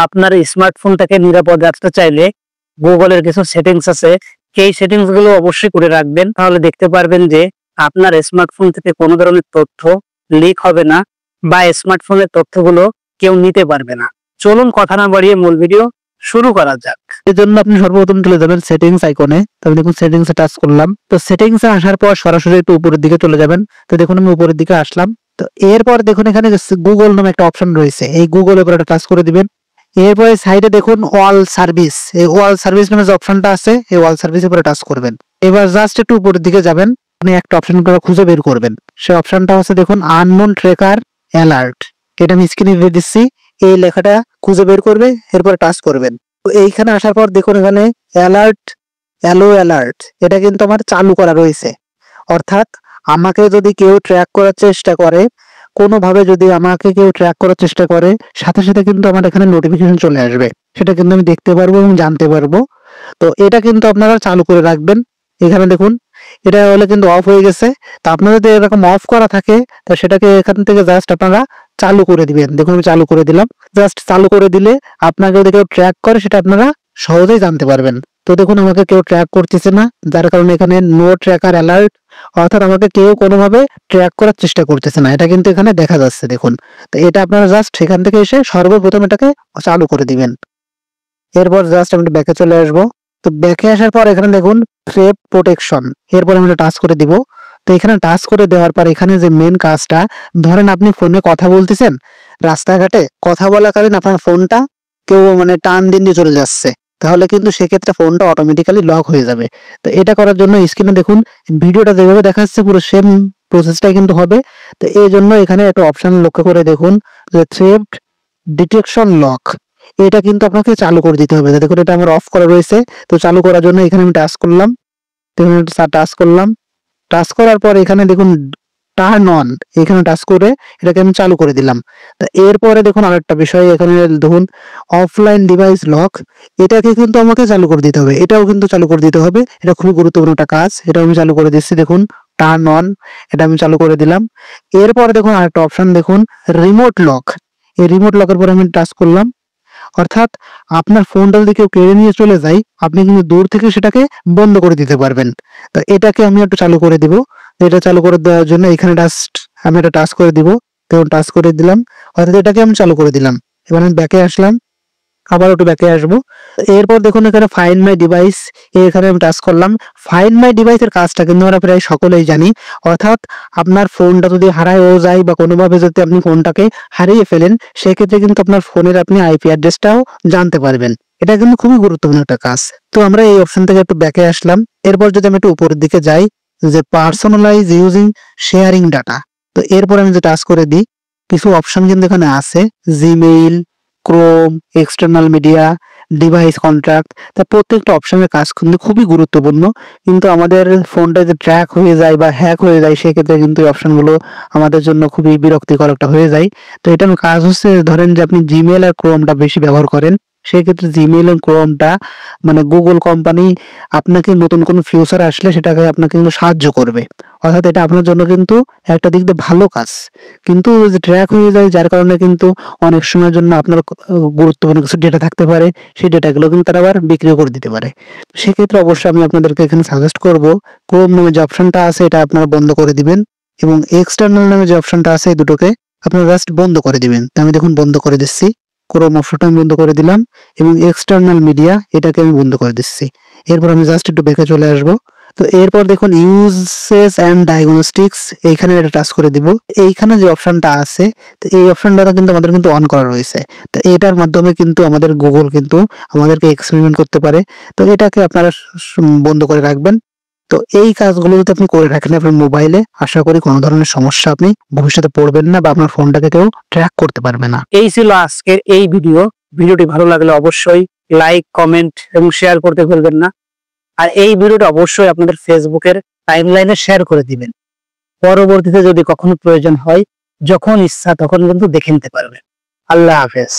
আপনার স্মার্টফোনটাকে নিরাপদ রাখতে চাইলে গুগলের কিছু সেটিংস আছে, সেই সেটিংস গুলো অবশ্যই করে রাখবেন। তাহলে দেখতে পারবেন যে আপনার স্মার্টফোন থেকে কোনো ধরনের তথ্য লিক হবে না বা স্মার্টফোনের তথ্যগুলো কেউ নিতে পারবে না। চলুন কথা না বাড়িয়ে মূল ভিডিও শুরু করা যাক। এর জন্য আপনি সর্বপ্রথম চলে যাবেন সেটিংস আইকনে। তবে দেখুন সেটিংসে টাচ করলাম। তো সেটিংসে আসার পর সরাসরি একটু উপরের দিকে চলে যাবেন। তো দেখুন আমি উপরের দিকে আসলাম। তো এরপর দেখুন এখানে গুগল নামে একটা অপশন রয়েছে, এই গুগলের উপর একটা টাচ করে দিবেন। এরপরে সাইডে দেখুন অল সার্ভিস, এই অল সার্ভিস নামে যে অপশনটা আছে এই অল সার্ভিসের উপরে টাচ করবেন। এবার জাস্ট একটু উপরের দিকে যাবেন, আপনি একটা অপশন খুঁজে বের করবেন। সেই অপশনটা হচ্ছে দেখুন আননোন ট্র্যাকার অ্যালার্ট। এটা আমি স্ক্রিনে দিয়ে দিচ্ছি, এই লেখাটা খুঁজে বের করবে, এরপরে টাচ করবেন। তো এইখানে আসার পর দেখুন এখানে অ্যালার্ট অ্যালো অ্যালার্ট, এটা কিন্তু আমার চালু করা রয়েছে। অর্থাৎ আমাকে যদি কেউ ট্র্যাক করার চেষ্টা করে, কোনোভাবে যদি আমাকে কেউ ট্র্যাক করার চেষ্টা করে, সাথে সাথে কিন্তু আমার এখানে নোটিফিকেশন চলে আসবে, সেটা কিন্তু আমি দেখতে পারবো এবং জানতে পারবো। তো এটা কিন্তু আপনারা চালু করে রাখবেন। এখানে দেখুন এটা হলে কিন্তু অফ হয়ে গেছে। তো আপনারা যদি এরকম অফ করা থাকে তো সেটাকে এখান থেকে জাস্ট আপনারা চালু করে দিবেন। দেখুন আমি চালু করে দিলাম। জাস্ট চালু করে দিলে আপনাকে যদি কেউ ট্র্যাক করে সেটা আপনারা সহজেই জানতে পারবেন। তো দেখুন আমাকে কেউ ট্র্যাক করতেছে না, যার কারণে এখানে নো ট্র্যাকার অ্যালার্ট, অর্থাৎ আমাকে কেউ কোনোভাবে ট্র্যাক করার চেষ্টা করতেছে না, এটা কিন্তু এখানে দেখা যাচ্ছে দেখুন। তো এটা আপনারা জাস্ট সেখান থেকে এসে সর্বপ্রথম এটাকে চালু করে দিবেন। এরপর জাস্ট আমি ব্যাকে চলে আসবো। তো ব্যাকে আসার পর এখানে দেখুন থ্রেট প্রোটেকশন, এরপর আমি টাচ করে দিব। তো এখানে টাচ করে দেওয়ার পর এখানে যে মেন কাজটা, ধরেন আপনি ফোনে কথা বলতেছেন, রাস্তাঘাটে কথা বলাকালীন আপনার ফোনটা কেউ টান দিয়ে চলে যাচ্ছে, তাহলে কিন্তু সেক্ষেত্রে ফোনটা অটোমেটিক্যালি লক হয়ে যাবে। তো এটা করার জন্য স্ক্রিনে দেখুন ভিডিওটা যেভাবে দেখা যাচ্ছে পুরো সেম প্রসেসটাই কিন্তু হবে। তো এই জন্য এখানে একটা অপশন লক্ষ্য করে দেখুন যে থ্রেট ডিটেকশন লক, এটা কিন্তু আপনাকে চালু করে দিতে হবে। দেখুন এটা আমার অফ করা রয়েছে। তো চালু করার জন্য এখানে আমি টাচ করলাম। টাচ করলাম, টাচ করার পর এখানে দেখুন টার্ন অন, এখানে টাচ করে এটাকে আমি চালু করে দিলাম। তো এরপরে দেখুন আরেকটা বিষয়, এখানে দেখুন অফলাইন ডিভাইস লক, এটাকে কিন্তু আমাকে চালু করে দিতে হবে, এটাও কিন্তু চালু করে দিতে হবে। এটা খুবই গুরুত্বপূর্ণ একটা কাজ, এটা আমি চালু করে দিচ্ছি। দেখুন টার্ন অন, এটা আমি চালু করে দিলাম। এরপরে দেখুন আরেকটা অপশন দেখুন রিমোট লক, এই রিমোট লকের পর আমি টাচ করলাম। অর্থাৎ আপনার ফোনটা যদি কেউ কেড়ে নিয়ে চলে যায়, আপনি কিন্তু দূর থেকে সেটাকে বন্ধ করে দিতে পারবেন। তো এটাকে আমি একটু চালু করে দিব। এটা চালু করে দেওয়ার জন্য এখানে জাস্ট আমি এটা টাচ করে দিব। দেখুন টাচ করে দিলাম, অর্থাৎ এটাকে আমি চালু করে দিলাম। এবার আমি ব্যাকে আসলাম, আবার একটু ব্যাকে আসবো। এরপর দেখুন এখানে ফাইন্ড মাই ডিভাইস, এখানে আমি টাচ করলাম। ফাইন্ড মাই ডিভাইসের কাজটা কিন্তু আমরা প্রায় সকলেই জানি। অর্থাৎ আপনার ফোনটা যদি হারায়ও যায় বা কোনোভাবে যদি আপনি ফোনটাকে হারিয়ে ফেলেন, সেক্ষেত্রে কিন্তু আপনার ফোনের আপনি আইপি অ্যাড্রেসটাও জানতে পারবেন। এটা কিন্তু খুবই গুরুত্বপূর্ণ একটা কাজ। তো আমরা এই অপশন থেকে একটু ব্যাকে আসলাম। এরপর যদি আমি একটু উপরের দিকে যাই, যে পার্সোনালাইজ ইউজিং শেয়ারিং ডাটা, তো এরপর আমি যে টাচ করে দিই, কিছু অপশন কিন্তু এখানে আছে, Gmail, Chrome, external media, device contract. তা প্রত্যেকটা অপশনের কাজ কিন্তু খুবই গুরুত্বপূর্ণ। কিন্তু আমাদের ফোনটা যে ট্র্যাক হয়ে যায় বা হ্যাক হয়ে যায়, সেক্ষেত্রে কিন্তু এই অপশনগুলো আমাদের জন্য খুবই বিরক্তিকর একটা হয়ে যায়। তো এটার কাজ হচ্ছে, ধরেন যে আপনি জিমেইল আর ক্রোমটা বেশি ব্যবহার করেন, সেক্ষেত্রে জিমেইল এবং ক্রোমটা গুগল কোম্পানি আপনাকে নতুন কোনো ফিউচার আসলে সেটাকে আপনাকে কিন্তু সাহায্য করবে। অর্থাৎ এটা আপনার জন্য কিন্তু একটা দিক দিয়ে ভালো কাজ। কিন্তু যে ট্র্যাক হয়ে যায়, যার কারণে কিন্তু অনেক সময়ের জন্য আপনার গুরুত্বপূর্ণ কিছু ডেটা থাকতে পারে, সেই ডেটাগুলো কিন্তু তারা আবার বিক্রিও করে দিতে পারে। সেক্ষেত্রে অবশ্যই আমি আপনাদেরকে এখানে সাজেস্ট করব, ক্রোম নামে যে অপশনটা আছে এটা আপনারা বন্ধ করে দিবেন, এবং এক্সটার্নাল নামে যে অপশনটা আছে এই দুটোকে আপনারা জাস্ট বন্ধ করে দিবেন। তো আমি দেখুন বন্ধ করে দিচ্ছি, ক্রোম অপশনটা আমি বন্ধ করে দিলাম এবং এক্সটার্নাল মিডিয়া এটাকে আমি বন্ধ করে দিচ্ছি। এরপর আমি জাস্ট একটু ব্যাকে চলে আসবো। তো এরপর দেখুন ইউজেস এন্ড ডায়াগনস্টিক্স, এইখানে এটা টাচ করে দিব। এইখানে যে অপশনটা আছে, তো এই অপশনটা কিন্তু আমাদের কিন্তু অন করা রয়েছে। তো এটার মাধ্যমে কিন্তু আমাদের গুগল কিন্তু আমাদেরকে এক্সপেরিমেন্ট করতে পারে। তো এটাকে আপনারা বন্ধ করে রাখবেন। তো এই কাজগুলো যদি আপনি করে রাখেন আপনার মোবাইলে, আশা করি কোনো ধরনের সমস্যা আপনি ভবিষ্যতে পড়বেন না বা আপনার ফোনটাকে কেউ ট্র্যাক করতে পারবে না। এই ছিল আজকের এই ভিডিওটি ভালো লাগলে অবশ্যই লাইক, কমেন্ট এবং শেয়ার করতে ভুলবেন না। আর এই ভিডিওটা অবশ্যই আপনাদের ফেসবুকের টাইমলাইনে শেয়ার করে দিবেন। পরবর্তীতে যদি কখনো প্রয়োজন হয়, যখন ইচ্ছা তখন কিন্তু দেখে নিতে পারবেন। আল্লাহ হাফেজ।